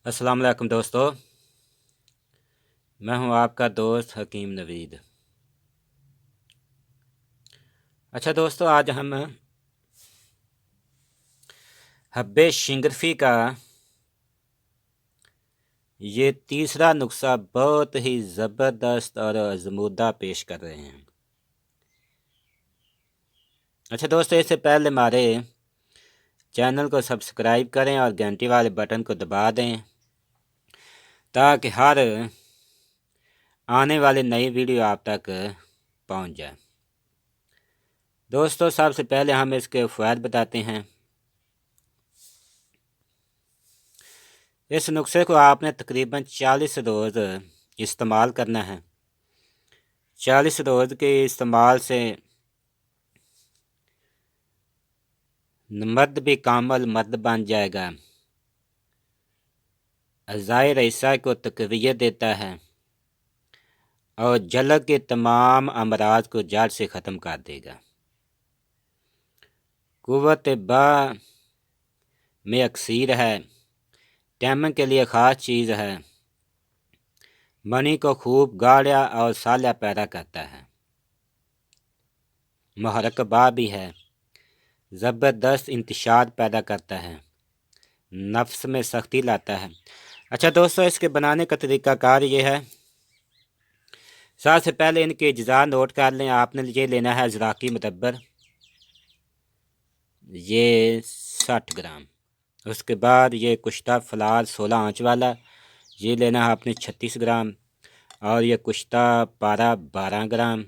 अस्सलाम वालेकुम दोस्तों, मैं हूं आपका दोस्त हकीम नवीद। अच्छा दोस्तों, आज हम हब्बे शिंगरफी का ये तीसरा नुस्खा बहुत ही ज़बरदस्त और आज़मूदा पेश कर रहे हैं। अच्छा दोस्तों, इससे पहले हमारे चैनल को सब्सक्राइब करें और घंटी वाले बटन को दबा दें ताकि हर आने वाली नई वीडियो आप तक पहुंच जाए। दोस्तों, सबसे पहले हम इसके फ़वाइद बताते हैं। इस नुस्खे को आपने तकरीबन 40 रोज़ इस्तेमाल करना है। 40 रोज़ के इस्तेमाल से मर्द भी कामल मर्द बन जाएगा, अज़ाए रईसा को तक़वियत देता है और जलक के तमाम अमराज को जड़ से ख़त्म कर देगा। कुव्वत बा में अक्सीर है, टैमन के लिए ख़ास चीज़ है, मनी को खूब गाढ़ा और साला पैदा करता है, महरक बा भी है, ज़बरदस्त इंतशार पैदा करता है, नफ्स में सख्ती लाता है। अच्छा दोस्तों, इसके बनाने का तरीक़ाकार ये है। सबसे पहले इनके अज्जा नोट कर लें। आपने ये लेना है ज़राकी मुतब्बर, ये 60 ग्राम। उसके बाद ये कुश्ता फलार 16 आँच वाला, ये लेना है आपने 36 ग्राम। और ये कुश्ता पारा 12 ग्राम।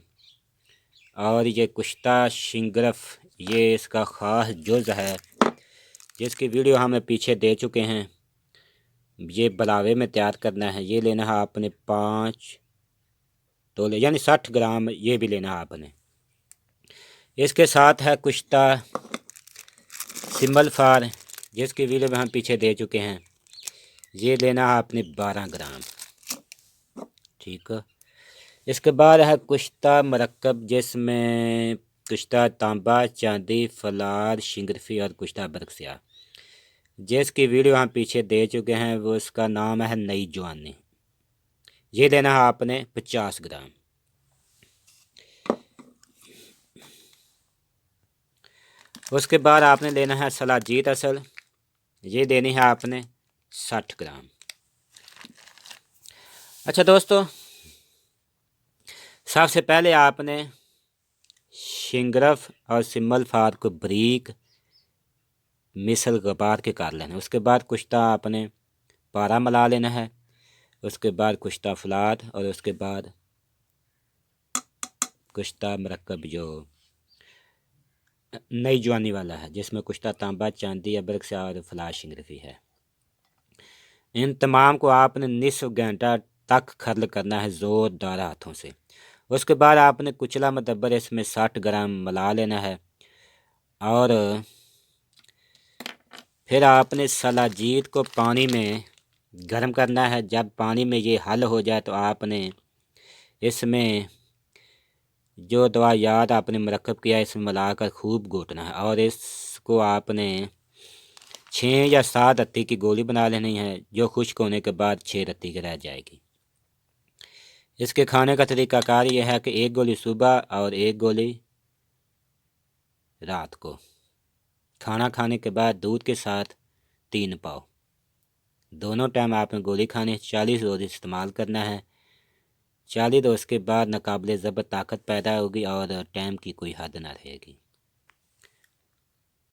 और ये कुश्ता शिंगरफ, ये इसका ख़ास जुज़ है जिसकी वीडियो हमें पीछे दे चुके हैं। ये बलावे में तैयार करना है। ये लेना है आपने 5 तोले यानी 60 ग्राम, ये भी लेना है आपने। इसके साथ है कुश्ता सिम्बल फार, जिसकी वीडियो में हम पीछे दे चुके हैं। ये लेना है आपने 12 ग्राम, ठीक है। इसके बाद है कुश्ता मरकब, जिसमें कुश्ता तांबा, चांदी, फलार, शिंगरफी और कुश्ता बरकसिया, जिसकी वीडियो हम पीछे दे चुके हैं। वो इसका नाम है नई जवानी। ये लेना है आपने 50 ग्राम। उसके बाद आपने लेना है सलाजीत असल, ये देनी है आपने 60 ग्राम। अच्छा दोस्तों, सबसे पहले आपने शिंगरफ और सिम्बल फार को बरीक मिसल गबार के कर लेना है। उसके बाद कुश्ता आपने पारा मिला लेना है। उसके बाद कुश्ता फलाद, और उसके बाद कुश्ता मरकब जो नई जवानी वाला है, जिसमें कुश्ता तांबा, चांदी, अबरक से और फलाद शिंगरफी है। इन तमाम को आपने निस्फ घंटा तक खर्ल करना है ज़ोरदार हाथों से। उसके बाद आपने कुचला मुतब्बर इसमें 60 ग्राम मिला लेना है। और फिर आपने सलाजीत को पानी में गर्म करना है। जब पानी में ये हल हो जाए तो आपने इसमें जो दवा याद आपने मरकब किया इसमें मिलाकर खूब घोटना है। और इसको आपने 6 या 7 रत्ती की गोली बना लेनी है, जो खुश्क होने के बाद 6 रत्ती की रह जाएगी। इसके खाने का तरीक़ाकार यह है कि 1 गोली सुबह और 1 गोली रात को, खाना खाने के बाद दूध के साथ 3 पाव, दोनों टाइम आपने गोली खानी है। 40 रोज़ इस्तेमाल करना है। 40 रोज़ के बाद नाकाबिले ज़ब्त ताकत पैदा होगी और टाइम की कोई हद ना रहेगी।